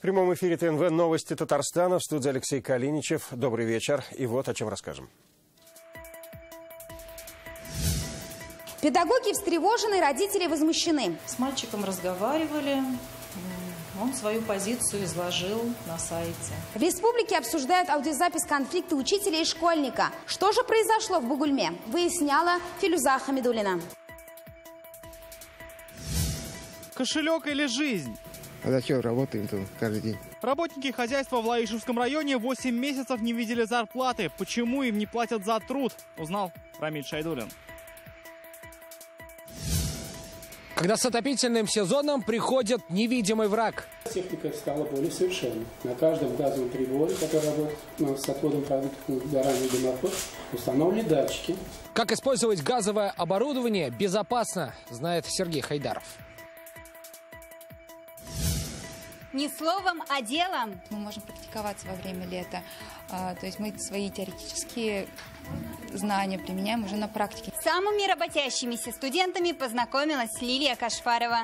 В прямом эфире ТНВ новости Татарстана. В студии Алексей Калиничев. Добрый вечер. И вот о чем расскажем. Педагоги встревожены, родители возмущены. С мальчиком разговаривали. Он свою позицию изложил на сайте. В республике обсуждают аудиозапись конфликта учителя и школьника. Что же произошло в Бугульме, выясняла Филюза Хамидуллина. Кошелек или жизнь? А зачем работаем тут каждый день? Работники хозяйства в Лаишевском районе 8 месяцев не видели зарплаты. Почему им не платят за труд? Узнал Рамиль Шайдуллин. Когда с отопительным сезоном приходит невидимый враг. Техника стала более совершенной. На каждом газовом приборе, который работает с отводом продуктов заранее дымоход, установлены датчики. Как использовать газовое оборудование безопасно, знает Сергей Хайдаров. Не словом, а делом. Мы можем практиковаться во время лета. То есть мы свои теоретические знания применяем уже на практике. С самыми работящимися студентами познакомилась Лилия Кашфарова.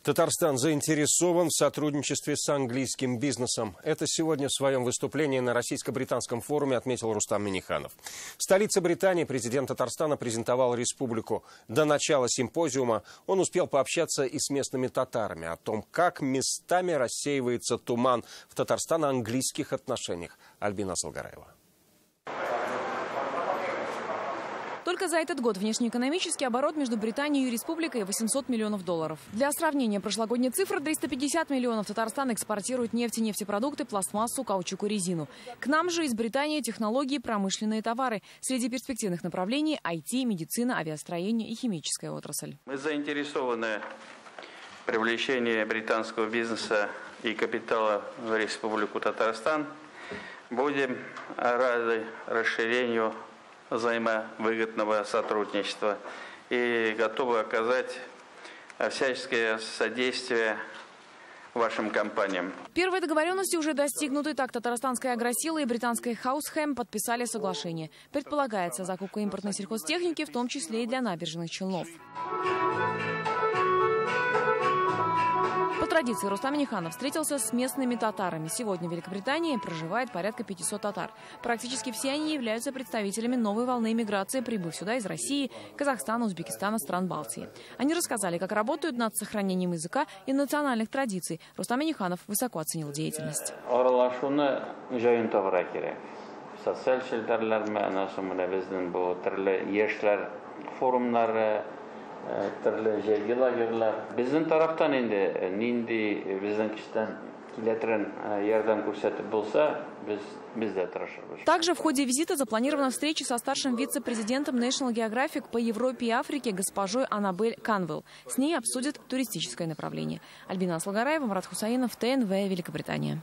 Татарстан заинтересован в сотрудничестве с английским бизнесом. Это сегодня в своем выступлении на российско-британском форуме отметил Рустам Минниханов. В столице Британии президент Татарстана презентовал республику. До начала симпозиума он успел пообщаться и с местными татарами о том, как местами рассеивается туман в татарстано-английских отношениях. Альбина Салгараева. Только за этот год внешнеэкономический оборот между Британией и республикой $800 миллионов. Для сравнения, прошлогодняя цифра 350 миллионов. Татарстан экспортирует нефть и нефтепродукты, пластмассу, каучук и резину. К нам же из Британии технологии, промышленные товары. Среди перспективных направлений – IT, медицина, авиастроение и химическая отрасль. Мы заинтересованы в привлечении британского бизнеса и капитала в Республику Татарстан. Будем рады расширению взаимовыгодного сотрудничества и готовы оказать всяческое содействие вашим компаниям. Первые договоренности уже достигнуты. Так, татарстанская агросила и британская Хаусхэм подписали соглашение. Предполагается закупка импортной сельхозтехники, в том числе и для набережных Челнов. По традиции Рустам Минниханов встретился с местными татарами. Сегодня в Великобритании проживает порядка 500 татар. Практически все они являются представителями новой волны иммиграции, прибыв сюда из России, Казахстана, Узбекистана, стран Балтии. Они рассказали, как работают над сохранением языка и национальных традиций. Рустам Минниханов высоко оценил деятельность. Біздің тараптан енді нинди біздің киштен килетерин ярдәм күрсәтеп булса, biz de тырышырбыз. Также в ходе визита запланирована встреча со старшим вице-президентом National Geographic по Европе и Африке госпожой Аннабель Канвелл. С ней обсудят туристическое направление. Альбина Салгараева, Марат Хусаинов, ТНВ, Великобритания.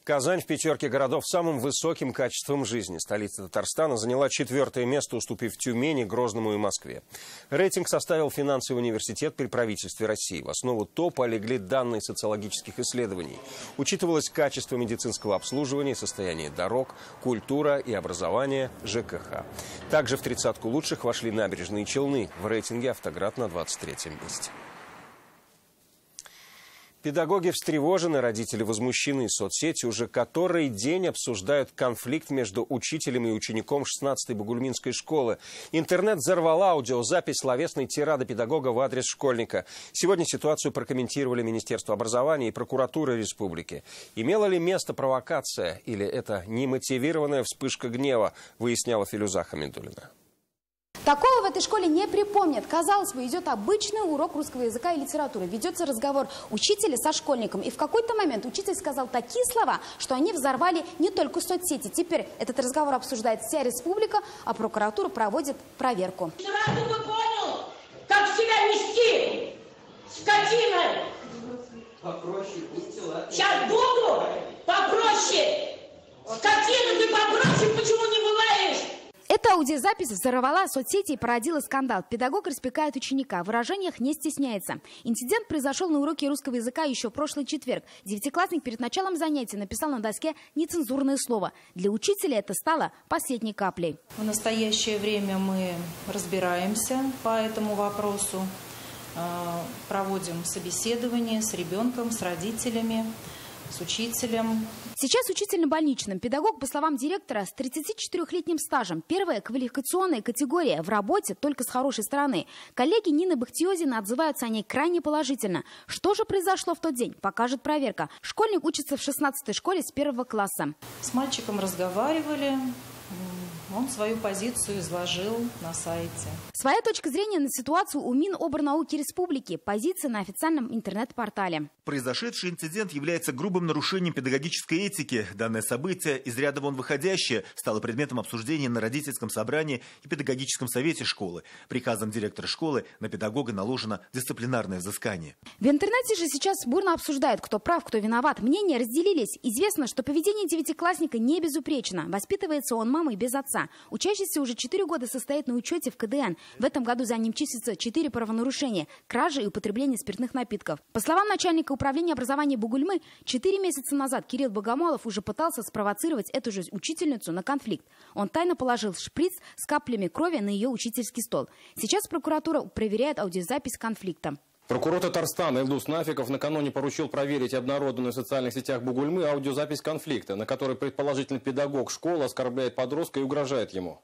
Казань в пятерке городов с самым высоким качеством жизни. Столица Татарстана заняла 4-е место, уступив Тюмени, Грозному и Москве. Рейтинг составил финансовый университет при правительстве России. В основу топа легли данные социологических исследований. Учитывалось качество медицинского обслуживания, состояние дорог, культура и образование, ЖКХ. Также в 30-ку лучших вошли набережные Челны. В рейтинге Автоград на 23-м месте. Педагоги встревожены, родители возмущены. Соцсети уже который день обсуждают конфликт между учителем и учеником 16-й Бугульминской школы. Интернет взорвал аудиозапись словесной тирады педагога в адрес школьника. Сегодня ситуацию прокомментировали Министерство образования и прокуратура республики. Имела ли место провокация или это немотивированная вспышка гнева, выясняла Филюза Хамидуллина. Такого в этой школе не припомнят. Казалось бы, идет обычный урок русского языка и литературы. Ведется разговор учителя со школьником. И в какой-то момент учитель сказал такие слова, что они взорвали не только соцсети. Теперь этот разговор обсуждает вся республика, а прокуратура проводит проверку. Сразу бы понял, как себя вести, скотина! Попроще, будьте ладно. Сейчас буду попроще. Скотина, ты попроще, почему не бываешь? Эта аудиозапись взорвала соцсети и породила скандал. Педагог распекает ученика, в выражениях не стесняется. Инцидент произошел на уроке русского языка еще в прошлый четверг. Девятиклассник перед началом занятия написал на доске нецензурное слово. Для учителя это стало последней каплей. В настоящее время мы разбираемся по этому вопросу. Проводим собеседование с ребенком, с родителями, с учителем. Сейчас учитель на больничном. Педагог, по словам директора, с 34-летним стажем. Первая квалификационная категория в работе только с хорошей стороны. Коллеги Нины Бахтиозина отзываются о ней крайне положительно. Что же произошло в тот день, покажет проверка. Школьник учится в 16-й школе с 1 класса. С мальчиком разговаривали. Он свою позицию изложил на сайте. Своя точка зрения на ситуацию у Миноборнауки Республики. Позиция на официальном интернет-портале. Произошедший инцидент является грубым нарушением педагогической этики. Данное событие, из ряда вон выходящее, стало предметом обсуждения на родительском собрании и педагогическом совете школы. Приказом директора школы на педагога наложено дисциплинарное взыскание. В интернете же сейчас бурно обсуждают, кто прав, кто виноват. Мнения разделились. Известно, что поведение девятиклассника не безупречно. Воспитывается он мамой без отца. Учащийся уже 4 года состоит на учете в КДН. В этом году за ним числится 4 правонарушения – кражи и употребление спиртных напитков. По словам начальника управления образования Бугульмы, 4 месяца назад Кирилл Богомолов уже пытался спровоцировать эту же учительницу на конфликт. Он тайно положил шприц с каплями крови на ее учительский стол. Сейчас прокуратура проверяет аудиозапись конфликта. Прокурор Татарстана Илдус Нафиков накануне поручил проверить обнародованную в социальных сетях Бугульмы аудиозапись конфликта, на которой предположительно педагог школы оскорбляет подростка и угрожает ему.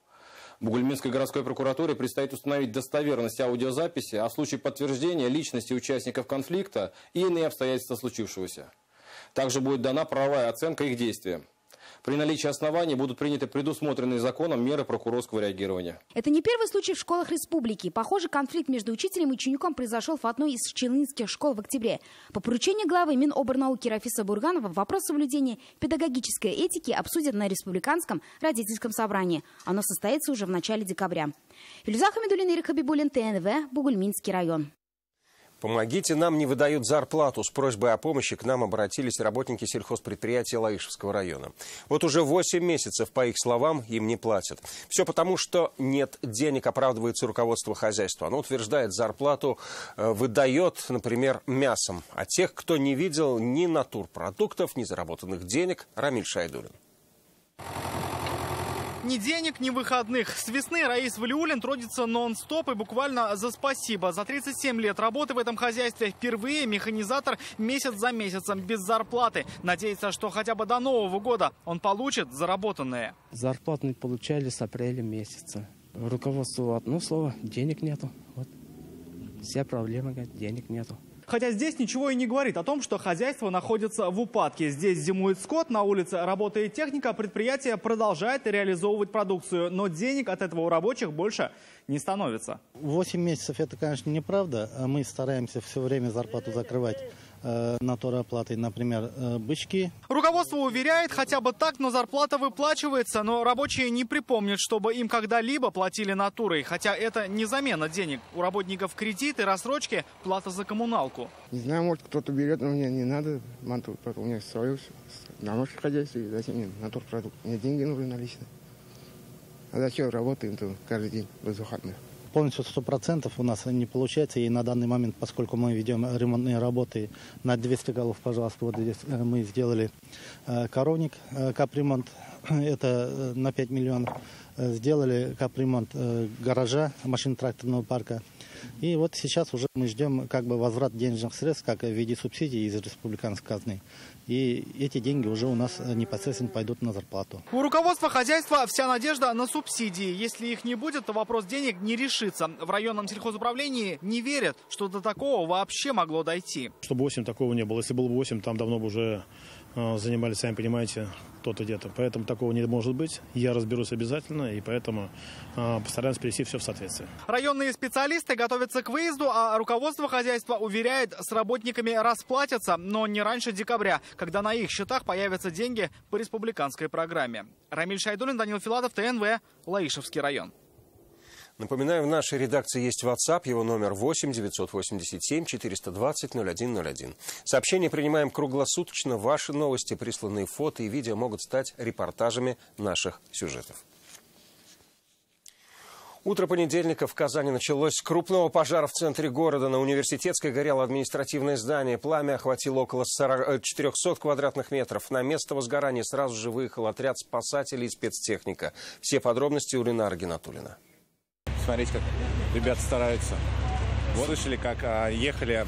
Бугульминской городской прокуратуре предстоит установить достоверность аудиозаписи, а в случае подтверждения личности участников конфликта и иные обстоятельства случившегося. Также будет дана правовая оценка их действиям. При наличии оснований будут приняты предусмотренные законом меры прокурорского реагирования. Это не первый случай в школах республики. Похоже, конфликт между учителем и учеником произошел в одной из челнинских школ в октябре. По поручению главы Миноборнауки Рафиса Бурганова вопрос соблюдения педагогической этики обсудят на республиканском родительском собрании. Оно состоится уже в начале декабря. Илюза Хамидуллина, Ирик Хабибуллин, ТНВ, Бугульминский район. Помогите, нам не выдают зарплату. С просьбой о помощи к нам обратились работники сельхозпредприятия Лаишевского района. Вот уже 8 месяцев, по их словам, им не платят. Все потому, что нет денег, оправдывается руководство хозяйства. Оно утверждает, зарплату выдает, например, мясом. А тех, кто не видел ни натурпродуктов, ни заработанных денег, Рамиль Шайдуллин. Ни денег, ни выходных. С весны Раис Валиуллин трудится нон-стоп и буквально за спасибо. За 37 лет работы в этом хозяйстве впервые механизатор месяц за месяцем без зарплаты. Надеется, что хотя бы до Нового года он получит заработанное. Зарплату не получали с апреля месяца. Руководство одно слово – денег нету. Вот. Вся проблема, денег нету. Хотя здесь ничего и не говорит о том, что хозяйство находится в упадке. Здесь зимует скот, на улице работает техника, предприятие продолжает реализовывать продукцию. Но денег от этого у рабочих больше не становится. 8 месяцев это, конечно, неправда. Мы стараемся все время зарплату закрывать натуроплатой, например, бычки. Руководство уверяет, хотя бы так, но зарплата выплачивается. Но рабочие не припомнят, чтобы им когда-либо платили натурой. Хотя это не замена денег. У работников кредиты, рассрочки, плата за коммуналку. Не знаю, может кто-то берет, но мне не надо натурпродукт. У меня свое домашнее хозяйство, и зачем мне натурпродукт? Мне деньги нужны наличные. А зачем работаем-то каждый день без выходных? Полностью 100% у нас не получается. И на данный момент, поскольку мы ведем ремонтные работы на 200 голов, пожалуйста, вот здесь мы сделали коровник, капремонт, это на 5 миллионов. Сделали капремонт гаража, машино-тракторного парка. И вот сейчас уже мы ждем возврат денежных средств, как в виде субсидий из республиканской казны. И эти деньги уже у нас непосредственно пойдут на зарплату. У руководства хозяйства вся надежда на субсидии. Если их не будет, то вопрос денег не решится. В районном сельхозуправлении не верят, что до такого вообще могло дойти. Чтобы 8 такого не было. Если было бы 8, там давно бы уже занимались, сами понимаете, то-то где-то. Поэтому такого не может быть. Я разберусь обязательно, и поэтому постараемся привести все в соответствие. Районные специалисты готовятся к выезду, а руководство хозяйства уверяет, с работниками расплатятся, но не раньше декабря, когда на их счетах появятся деньги по республиканской программе. Рамиль Шайдуллин, Данил Филатов, ТНВ, Лаишевский район. Напоминаю, в нашей редакции есть WhatsApp, его номер 8 987 420 0101. Сообщения принимаем круглосуточно. Ваши новости, присланные фото и видео могут стать репортажами наших сюжетов. Утро понедельника в Казани началось с крупного пожара в центре города. На Университетской горело административное здание. Пламя охватило около 400 квадратных метров. На место возгорания сразу же выехал отряд спасателей и спецтехника. Все подробности у Ринара Гинатуллина. Смотрите, как ребята стараются. Слышали, как ехали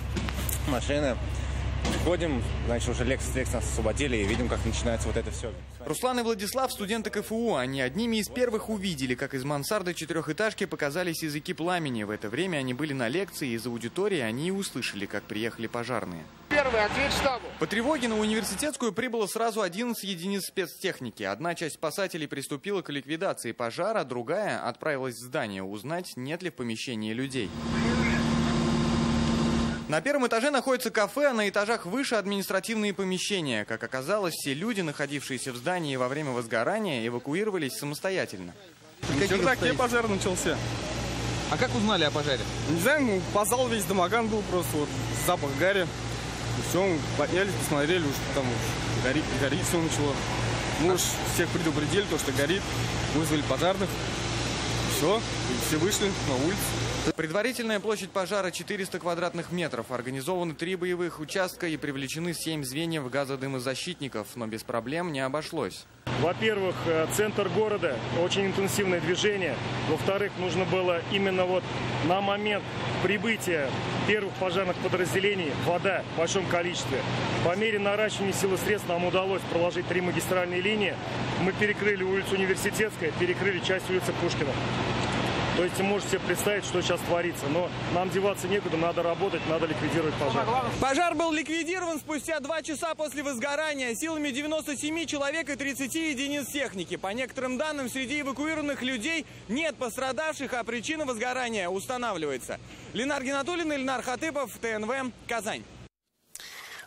машины. Ходим, значит, уже лекции нас освободили и видим, как начинается вот это все. Руслан и Владислав – студенты КФУ. Они одними из первых увидели, как из мансарды четырехэтажки показались языки пламени. В это время они были на лекции, и из аудитории они и услышали, как приехали пожарные. Первый ответ штабу. По тревоге на университетскую прибыло сразу 11 единиц спецтехники. Одна часть спасателей приступила к ликвидации пожара, другая отправилась в здание узнать, нет ли в помещении людей. На первом этаже находится кафе, а на этажах выше административные помещения. Как оказалось, все люди, находившиеся в здании во время возгорания, эвакуировались самостоятельно. На чердаке пожар начался. А как узнали о пожаре? Не знаю, по залу весь домоган был, просто вот запах гари. И все, мы поднялись, посмотрели, уж там горит все начало. Мы уж всех предупредили, то, что горит, вызвали пожарных. Все вышли на улицу. Предварительная площадь пожара 400 квадратных метров. Организованы 3 боевых участка и привлечены 7 звеньев газодымозащитников. Но без проблем не обошлось. Во-первых, центр города, очень интенсивное движение. Во-вторых, нужно было именно вот на момент прибытия первых пожарных подразделений вода в большом количестве. По мере наращивания сил и средств нам удалось проложить 3 магистральные линии. Мы перекрыли улицу Университетская, перекрыли часть улицы Пушкина. То есть, можете себе представить, что сейчас творится. Но нам деваться некуда, надо работать, надо ликвидировать пожар. Пожар был ликвидирован спустя 2 часа после возгорания силами 97 человек и 30 единиц техники. По некоторым данным, среди эвакуированных людей нет пострадавших, а причина возгорания устанавливается. Ленар Геннатуллин, Ильнар Хатыпов, ТНВ, Казань.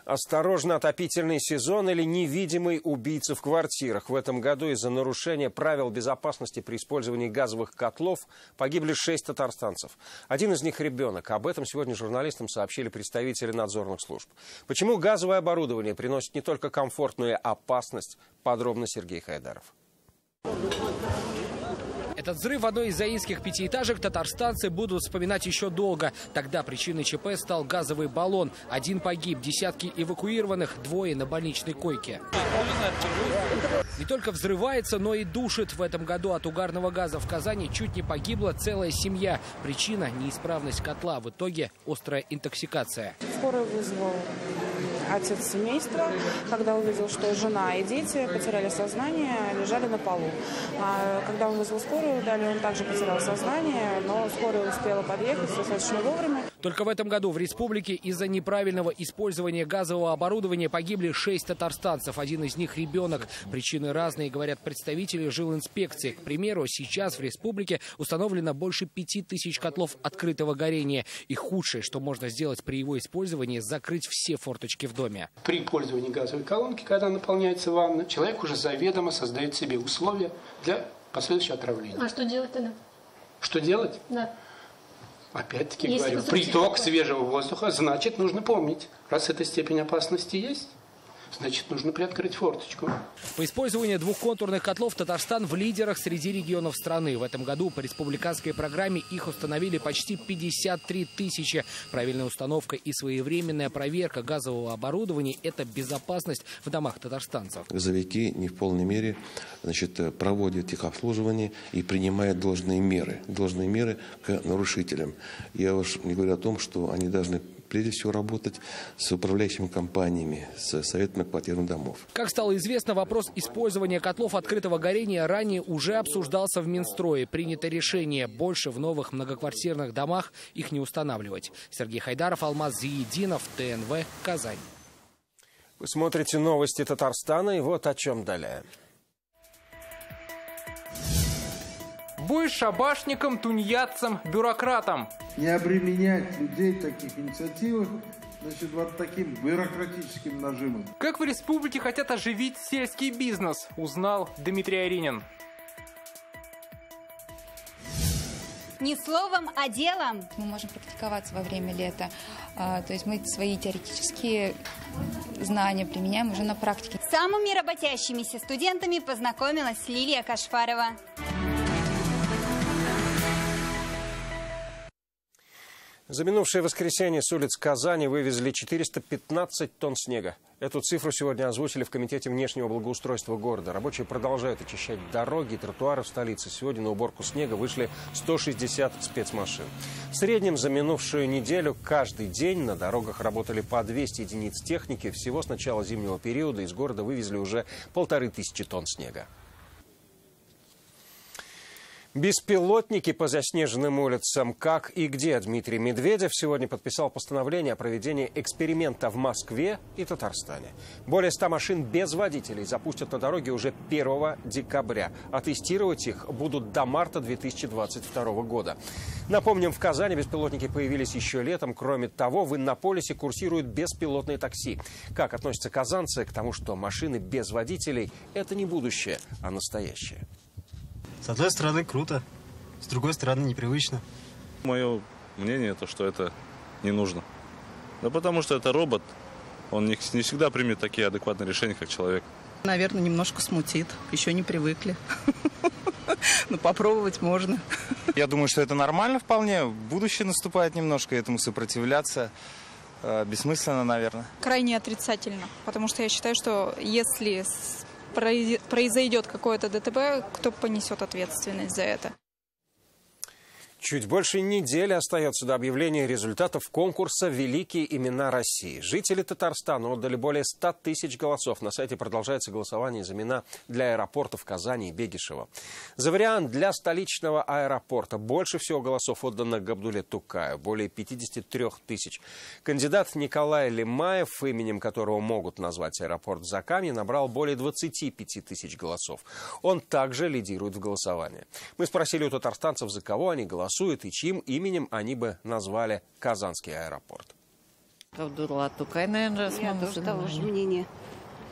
Осторожно, отопительный сезон или невидимый убийца в квартирах. В этом году из-за нарушения правил безопасности при использовании газовых котлов погибли 6 татарстанцев. Один из них ребенок. Об этом сегодня журналистам сообщили представители надзорных служб. Почему газовое оборудование приносит не только комфорт, но и опасность? Подробно Сергей Хайдаров. Этот взрыв в одной из заинских пятиэтажек татарстанцы будут вспоминать еще долго. Тогда причиной ЧП стал газовый баллон. 1 погиб, десятки эвакуированных, 2 на больничной койке. Не только взрывается, но и душит. В этом году от угарного газа в Казани чуть не погибла целая семья. Причина – неисправность котла. В итоге острая интоксикация. Скорую вызвал отец семейства, когда увидел, что жена и дети потеряли сознание, лежали на полу. Когда он вызвал скорую, далее он также потерял сознание, но скорая успела подъехать достаточно вовремя. Только в этом году в республике из-за неправильного использования газового оборудования погибли 6 татарстанцев. Один из них ребенок. Причины разные, говорят представители жилинспекции. К примеру, сейчас в республике установлено больше 5000 котлов открытого горения. И худшее, что можно сделать при его использовании, закрыть все форточки в доме. При пользовании газовой колонки, когда наполняется ванна, человек уже заведомо создает себе условия для последующего отравления. А что делать тогда? Что делать? Да. Опять-таки говорю, приток свежего воздуха, значит, нужно помнить, раз эта степень опасности есть, значит, нужно приоткрыть форточку. По использованию двухконтурных котлов Татарстан в лидерах среди регионов страны. В этом году по республиканской программе их установили почти 53 000. Правильная установка и своевременная проверка газового оборудования – это безопасность в домах татарстанцев. Газовики не в полной мере проводят техобслуживание и принимают должные меры к нарушителям. Я уж не говорю о том, что они должны прежде всего работать с управляющими компаниями, с советами квартирных домов. Как стало известно, вопрос использования котлов открытого горения ранее уже обсуждался в Минстрое. Принято решение больше в новых многоквартирных домах их не устанавливать. Сергей Хайдаров, Алмаз Зиединов, ТНВ, Казань. Вы смотрите новости Татарстана, и вот о чем далее. Будешь шабашником, тунеядцем, бюрократом. Не обременять людей в таких инициативах, вот таким бюрократическим нажимом. Как в республике хотят оживить сельский бизнес, узнал Дмитрий Аринин. Не словом, а делом. Мы можем практиковаться во время лета. То есть мы свои теоретические знания применяем уже на практике. С самыми работящимися студентами познакомилась Лилия Кашфарова. За минувшее воскресенье с улиц Казани вывезли 415 тонн снега. Эту цифру сегодня озвучили в Комитете внешнего благоустройства города. Рабочие продолжают очищать дороги и тротуары в столице. Сегодня на уборку снега вышли 160 спецмашин. В среднем за минувшую неделю каждый день на дорогах работали по 200 единиц техники. Всего с начала зимнего периода из города вывезли уже 1500 тонн снега. Беспилотники по заснеженным улицам. Как и где? Дмитрий Медведев сегодня подписал постановление о проведении эксперимента в Москве и Татарстане. Более 100 машин без водителей запустят на дороге уже 1 декабря. А тестировать их будут до марта 2022 года. Напомним, в Казани беспилотники появились еще летом. Кроме того, в Иннополисе курсируют беспилотные такси. Как относятся казанцы к тому, что машины без водителей – это не будущее, а настоящее? С одной стороны, круто, с другой стороны, непривычно. Мое мнение, то, что это не нужно. Да потому что это робот, он не всегда примет такие адекватные решения, как человек. Наверное, немножко смутит, еще не привыкли. Но попробовать можно. Я думаю, что это нормально вполне. Будущее наступает немножко, этому сопротивляться бессмысленно, наверное. Крайне отрицательно, потому что я считаю, что если произойдет какое-то ДТП, кто понесет ответственность за это? Чуть больше недели остается до объявления результатов конкурса «Великие имена России». Жители Татарстана отдали более 100 тысяч голосов. На сайте продолжается голосование за имена для аэропортов Казани и Бегишева. За вариант для столичного аэропорта больше всего голосов отдано Габдулле Тукаю – более 53 тысяч. Кандидат Николай Лемаев, именем которого могут назвать аэропорт в Закамье, набрал более 25 тысяч голосов. Он также лидирует в голосовании. Мы спросили у татарстанцев, за кого они голосуют и чьим именем они бы назвали Казанский аэропорт. Габдулла Тукай, наверное, я тоже того же мнения.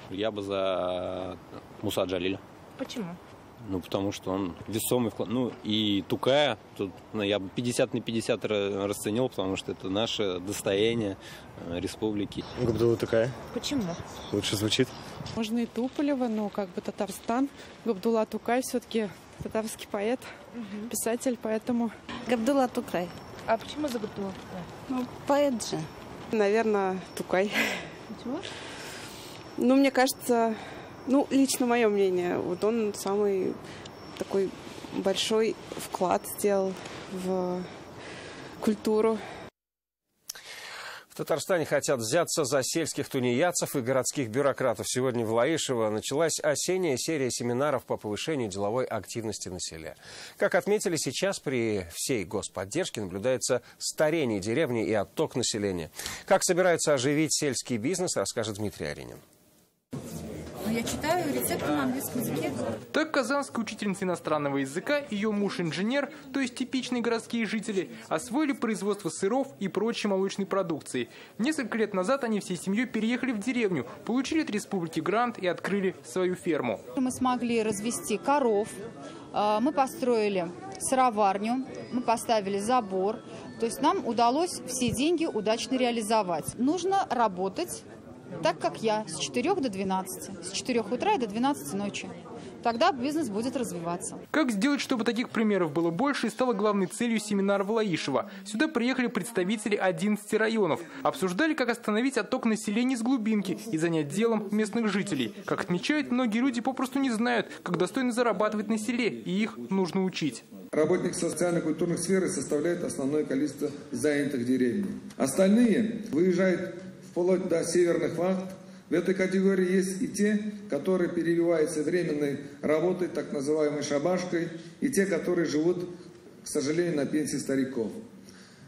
Я бы за Муса Джалиля. Почему? Ну, потому что он весомый вклад. Ну, и Тукая, тут я бы 50 на 50 расценил, потому что это наше достояние республики. Габдулла Тукая. Почему? Лучше звучит. Можно и Туполева, но как бы Татарстан. Габдулла Тукай все-таки татарский поэт, писатель, поэтому... Габдулла Тукай. А почему за Габдулла Тукай? Ну, поэт же. Наверное, Тукай. Почему? Ну, мне кажется, ну, лично мое мнение, вот он самый такой большой вклад сделал в культуру. В Татарстане хотят взяться за сельских тунеядцев и городских бюрократов. Сегодня в Лаишево началась осенняя серия семинаров по повышению деловой активности на селе. Как отметили, сейчас при всей господдержке наблюдается старение деревни и отток населения. Как собираются оживить сельский бизнес, расскажет Дмитрий Аринин. Я читаю рецепты на английском языке. Так казанская учительница иностранного языка и ее муж-инженер, то есть типичные городские жители, освоили производство сыров и прочей молочной продукции. Несколько лет назад они всей семьей переехали в деревню, получили от республики грант и открыли свою ферму. Мы смогли развести коров, мы построили сыроварню, мы поставили забор. То есть нам удалось все деньги удачно реализовать. Нужно работать так, как я, с 4 до 12, с 4 утра и до 12 ночи. Тогда бизнес будет развиваться. Как сделать, чтобы таких примеров было больше, и стало главной целью семинара в Лаишево. Сюда приехали представители 11 районов. Обсуждали, как остановить отток населения из глубинки и занять делом местных жителей. Как отмечают, многие люди попросту не знают, как достойно зарабатывать на селе, и их нужно учить. Работники социально-культурных сфер составляют основное количество занятых деревень. Остальные выезжают вплоть до северных вахт. В этой категории есть и те, которые перебиваются временной работой, так называемой шабашкой, и те, которые живут, к сожалению, на пенсии стариков.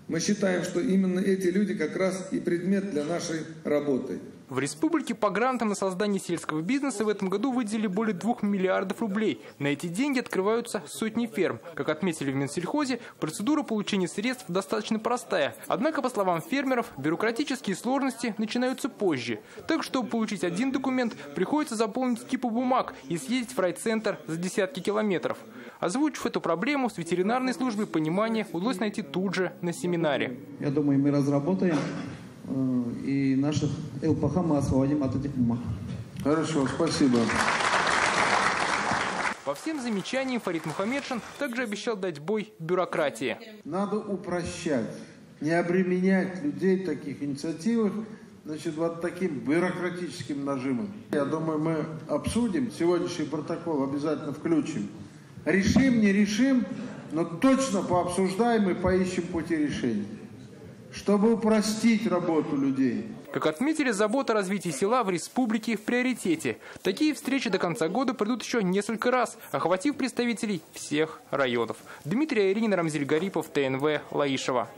Мы считаем, что именно эти люди как раз и предмет для нашей работы. В республике по грантам на создание сельского бизнеса в этом году выделили более 2 миллиардов рублей. На эти деньги открываются сотни ферм. Как отметили в Минсельхозе, процедура получения средств достаточно простая. Однако, по словам фермеров, бюрократические сложности начинаются позже. Так, чтобы получить один документ, приходится заполнить кипу бумаг и съездить в райцентр за десятки километров. Озвучив эту проблему, с ветеринарной службой понимания удалось найти тут же на семинаре. Я думаю, мы разработаем, и наших ЛПХ мы освободим от этих бумаг. Хорошо, спасибо. По всем замечаниям Фарид Мухаммедшин также обещал дать бой бюрократии. Надо упрощать не обременять людей в таких инициативах, значит, вот таким бюрократическим нажимом. Я думаю, мы обсудим, сегодняшний протокол обязательно включим. Решим, не решим, но точно пообсуждаем и поищем пути решения, чтобы упростить работу людей. Как отметили, забота о развитии села в республике в приоритете. Такие встречи до конца года пройдут еще несколько раз, охватив представителей всех районов. Дмитрий Айринин, Рамзиль Гарипов, ТНВ, Лаишево.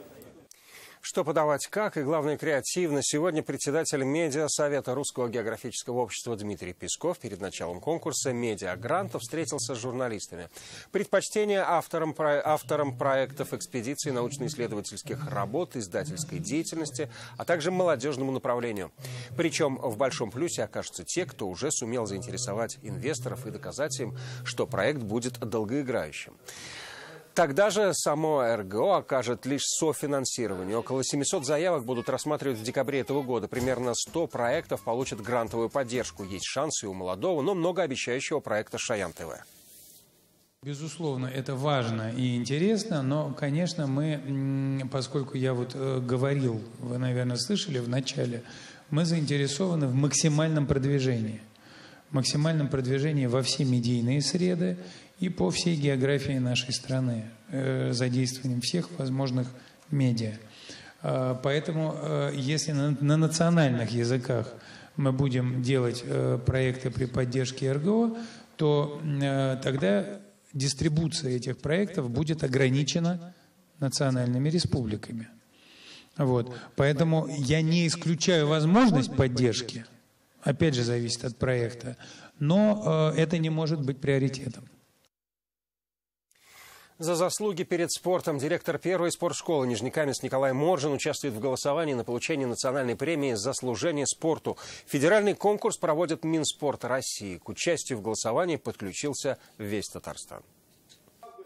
Что подавать как и, главное, креативно. Сегодня председатель медиасовета Русского географического общества Дмитрий Песков перед началом конкурса «Медиагрантов» встретился с журналистами. Предпочтение авторам проектов, экспедиций, научно-исследовательских работ, издательской деятельности, а также молодежному направлению. Причем в большом плюсе окажутся те, кто уже сумел заинтересовать инвесторов и доказать им, что проект будет долгоиграющим. Тогда же само РГО окажет лишь софинансирование. Около 700 заявок будут рассматривать в декабре этого года. Примерно 100 проектов получат грантовую поддержку. Есть шансы у молодого, но многообещающего проекта «Шаян ТВ». Безусловно, это важно и интересно, но, конечно, мы, поскольку я вот говорил, вы, наверное, слышали в начале, мы заинтересованы в максимальном продвижении. Максимальном продвижении во все медийные среды и по всей географии нашей страны, задействованием всех возможных медиа. Поэтому, если на национальных языках мы будем делать проекты при поддержке РГО, то тогда дистрибуция этих проектов будет ограничена национальными республиками. Вот. Поэтому я не исключаю возможность поддержки, опять же, зависит от проекта, но это не может быть приоритетом. За заслуги перед спортом директор первой спортшколы Нижнекамск Николай Моржин участвует в голосовании на получение национальной премии «За служение спорту». Федеральный конкурс проводит Минспорт России. К участию в голосовании подключился весь Татарстан.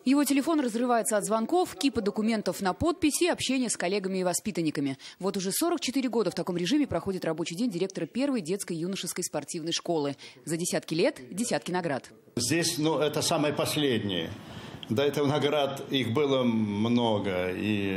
Его телефон разрывается от звонков, кипа документов на подпись и общения с коллегами и воспитанниками. Вот уже 44 года в таком режиме проходит рабочий день директора первой детской юношеской спортивной школы. За десятки лет десятки наград. Здесь, это самое последнее. До этого наград их было много. И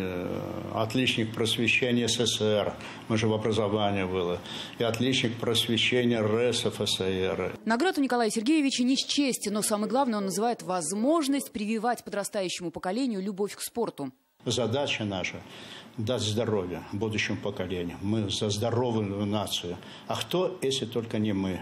отличник просвещения СССР, мы же в образовании было, и отличник просвещения РСФСР. Наград у Николая Сергеевича не счесть, но самое главное, он называет возможность прививать подрастающему поколению любовь к спорту. Задача наша – дать здоровье будущему поколению. Мы за здоровую нацию. А кто, если только не мы?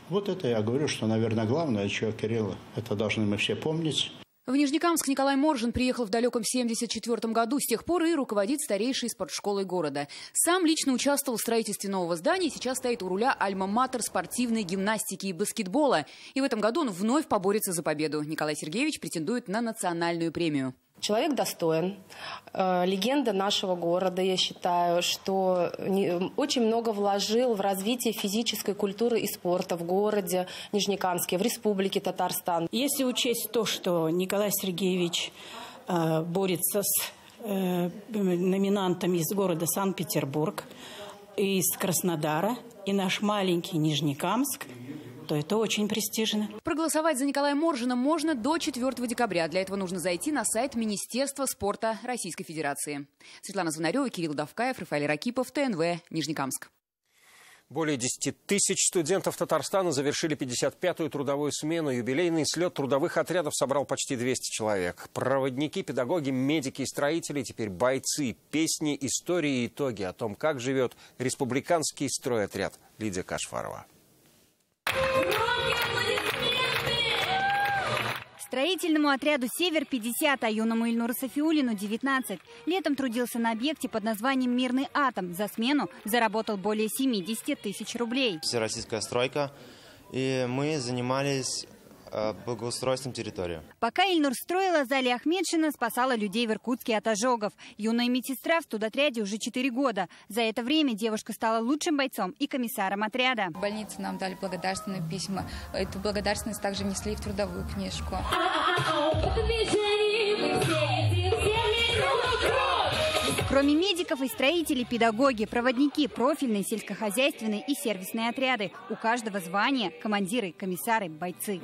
Вот это я говорю, что, наверное, главное, что, Кирилл, это должны мы все помнить. В Нижнекамск Николай Моржин приехал в далеком 1974 году. С тех пор и руководит старейшей спортшколой города. Сам лично участвовал в строительстве нового здания. Сейчас стоит у руля альма-матер спортивной гимнастики и баскетбола. И в этом году он вновь поборется за победу. Николай Сергеевич претендует на национальную премию. Человек достоин, легенда нашего города, я считаю, что очень много вложил в развитие физической культуры и спорта в городе Нижнекамске, в республике Татарстан. Если учесть то, что Николай Сергеевич борется с номинантами из города Санкт-Петербург, из Краснодара и наш маленький Нижнекамск, то это очень престижно. Проголосовать за Николая Моржина можно до 4 декабря. Для этого нужно зайти на сайт Министерства спорта Российской Федерации. Светлана Звонарева, Кирилл Давкаев, Рафаэль Ракипов, ТНВ, Нижнекамск. Более 10 тысяч студентов Татарстана завершили 55-ю трудовую смену. Юбилейный слет трудовых отрядов собрал почти 200 человек. Проводники, педагоги, медики и строители, теперь бойцы, песни, истории и итоги о том, как живет республиканский стройотряд. Лидия Кашфарова. Строительному отряду «Север» 50, а юному Ильнуру Сафиуллину 19. Летом трудился на объекте под названием «Мирный атом». За смену заработал более 70 тысяч рублей. Всероссийская стройка, и мы занимались благоустройством территории. Пока Ильнур строила, Залия Ахмедшина спасала людей в Иркутске от ожогов. Юная медсестра в студотряде уже 4 года. За это время девушка стала лучшим бойцом и комиссаром отряда. В больнице нам дали благодарственные письма. Эту благодарственность также внесли в трудовую книжку. Кроме медиков и строителей, педагоги, проводники, профильные, сельскохозяйственные и сервисные отряды. У каждого звания командиры, комиссары, бойцы.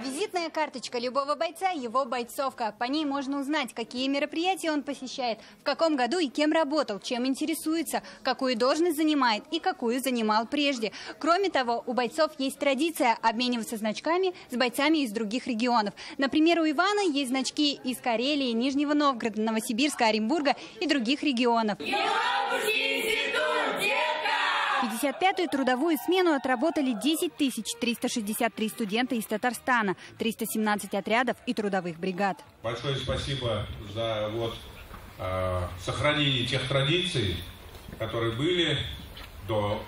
Визитная карточка любого бойца – его бойцовка. По ней можно узнать, какие мероприятия он посещает, в каком году и кем работал, чем интересуется, какую должность занимает и какую занимал прежде. Кроме того, у бойцов есть традиция обмениваться значками с бойцами из других регионов. Например, у Ивана есть значки из Карелии, Нижнего Новгорода, Новосибирска, Оренбурга и других регионов. 55-ю трудовую смену отработали 10 363 студента из Татарстана, 317 отрядов и трудовых бригад. Большое спасибо за сохранение тех традиций, которые были до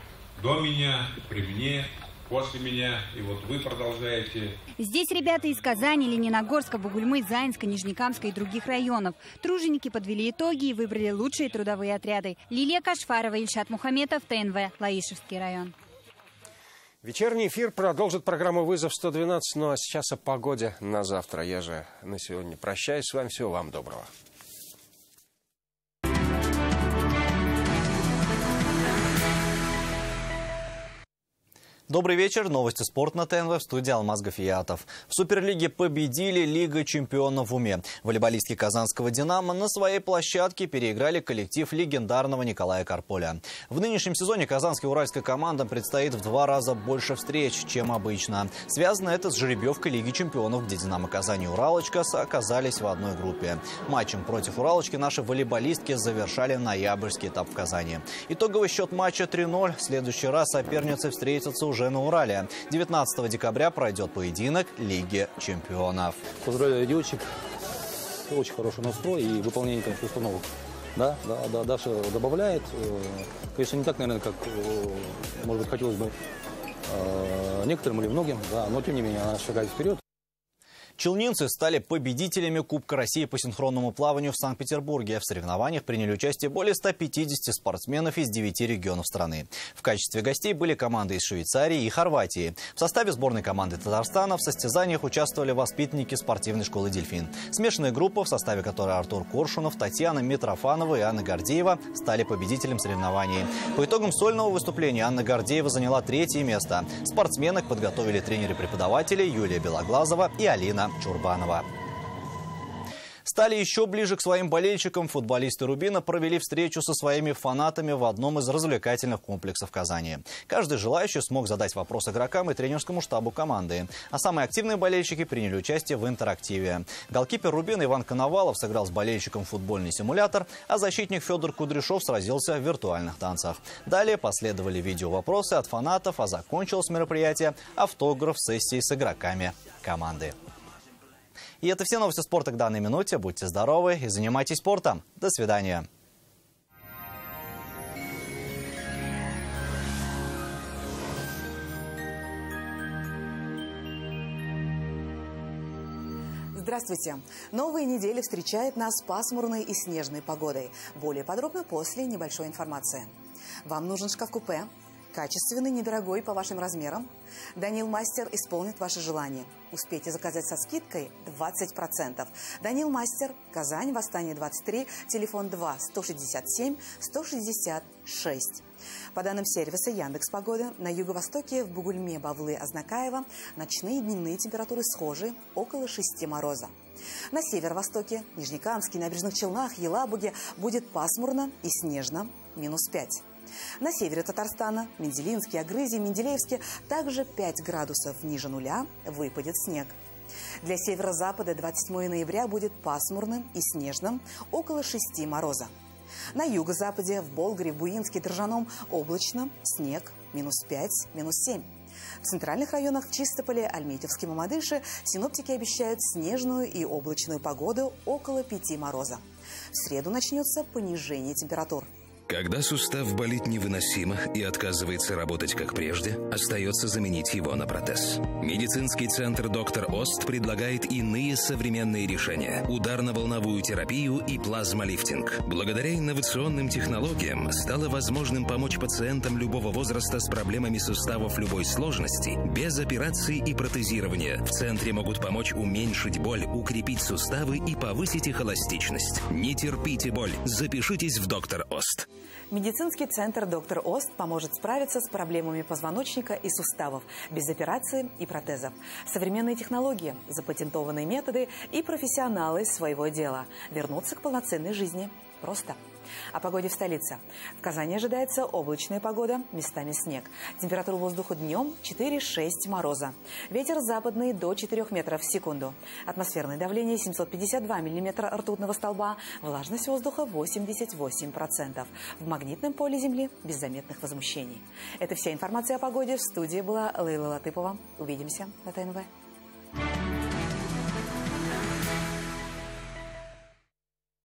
меня, при мне, после меня, и вот вы продолжаете. Здесь ребята из Казани, Лениногорска, Бугульмы, Заинска, Нижнекамска и других районов. Труженики подвели итоги и выбрали лучшие трудовые отряды. Лилия Кашфарова, Ильшат Мухаметов, ТНВ, Лаишевский район. Вечерний эфир продолжит программу «Вызов 112». Ну а сейчас о погоде на завтра. Я же на сегодня прощаюсь с вами. Всего вам доброго. Добрый вечер. Новости спорта на ТНВ, в студии Алмаз Гафиятов. В Суперлиге победили Лига чемпионов в уме. Волейболистки казанского «Динамо» на своей площадке переиграли коллектив легендарного Николая Карполя. В нынешнем сезоне казанской и уральской командам предстоит в 2 раза больше встреч, чем обычно. Связано это с жеребьевкой Лиги чемпионов, где «Динамо» Казань и «Уралочка» оказались в одной группе. Матчем против «Уралочки» наши волейболистки завершали ноябрьский этап в Казани. Итоговый счет матча 3-0. В следующий раз соперницы встретятся уже на Урале. 19 декабря пройдет поединок Лиги чемпионов. Поздравляю девочек. Очень хороший настрой и выполнение, конечно, установок. Да, Даша добавляет. Конечно, не так, наверное, как, может быть, хотелось бы некоторым или многим, да, но тем не менее она шагает вперед. Челнинцы стали победителями Кубка России по синхронному плаванию в Санкт-Петербурге. В соревнованиях приняли участие более 150 спортсменов из 9 регионов страны. В качестве гостей были команды из Швейцарии и Хорватии. В составе сборной команды Татарстана в состязаниях участвовали воспитанники спортивной школы «Дельфин». Смешанная группа, в составе которой Артур Коршунов, Татьяна Митрофанова и Анна Гордеева, стали победителем соревнований. По итогам сольного выступления Анна Гордеева заняла 3-е место. Спортсменок подготовили тренеры-преподаватели Юлия Белоглазова и Алина Чурбанова. Стали еще ближе к своим болельщикам. Футболисты «Рубина» провели встречу со своими фанатами в одном из развлекательных комплексов Казани. Каждый желающий смог задать вопрос игрокам и тренерскому штабу команды. А самые активные болельщики приняли участие в интерактиве. Голкипер «Рубина» Иван Коновалов сыграл с болельщиком в футбольный симулятор, а защитник Федор Кудряшов сразился в виртуальных танцах. Далее последовали видеовопросы от фанатов, а закончилось мероприятие автограф-сессией с игроками команды. И это все новости спорта к данной минуте. Будьте здоровы и занимайтесь спортом. До свидания. Здравствуйте! Новая неделя встречает нас пасмурной и снежной погодой. Более подробно после небольшой информации. Вам нужен шкаф-купе? Качественный, недорогой по вашим размерам? Данил Мастер исполнит ваше желание. Успейте заказать со скидкой 20%. Данил Мастер, Казань, Восстание 23, телефон 2 167 166. По данным сервиса Яндекс.Погода, на юго-востоке в Бугульме, Бавлы, Азнакаево ночные и дневные температуры схожи, около 6 мороза. На северо-востоке, Нижнекамске, Набережных Челнах, Елабуге будет пасмурно и снежно, -5. На севере Татарстана, Менделинске, Агрызе, Менделеевске также 5 градусов ниже нуля, выпадет снег. Для северо-запада 27 ноября будет пасмурным и снежным, около 6 мороза. На юго-западе, в Болгаре, в Буинске, Торжаном облачно, снег, -5, -7. В центральных районах в Чистополе, Альметьевске, Мамадыше синоптики обещают снежную и облачную погоду, около 5 мороза. В среду начнется понижение температур. Когда сустав болит невыносимо и отказывается работать как прежде, остается заменить его на протез. Медицинский центр «Доктор Ост» предлагает иные современные решения – ударно-волновую терапию и плазмолифтинг. Благодаря инновационным технологиям стало возможным помочь пациентам любого возраста с проблемами суставов любой сложности без операций и протезирования. В центре могут помочь уменьшить боль, укрепить суставы и повысить их эластичность. Не терпите боль. Запишитесь в «Доктор Ост». Медицинский центр «Доктор Ост» поможет справиться с проблемами позвоночника и суставов, без операции и протезов. Современные технологии, запатентованные методы и профессионалы своего дела. Вернуться к полноценной жизни просто. О погоде в столице. В Казани ожидается облачная погода, местами снег. Температура воздуха днем 4-6 мороза. Ветер западный до 4 метров в секунду. Атмосферное давление 752 миллиметра ртутного столба. Влажность воздуха 88%. В магнитном поле Земли без заметных возмущений. Это вся информация о погоде. В студии была Лейла Латыпова. Увидимся на ТНВ.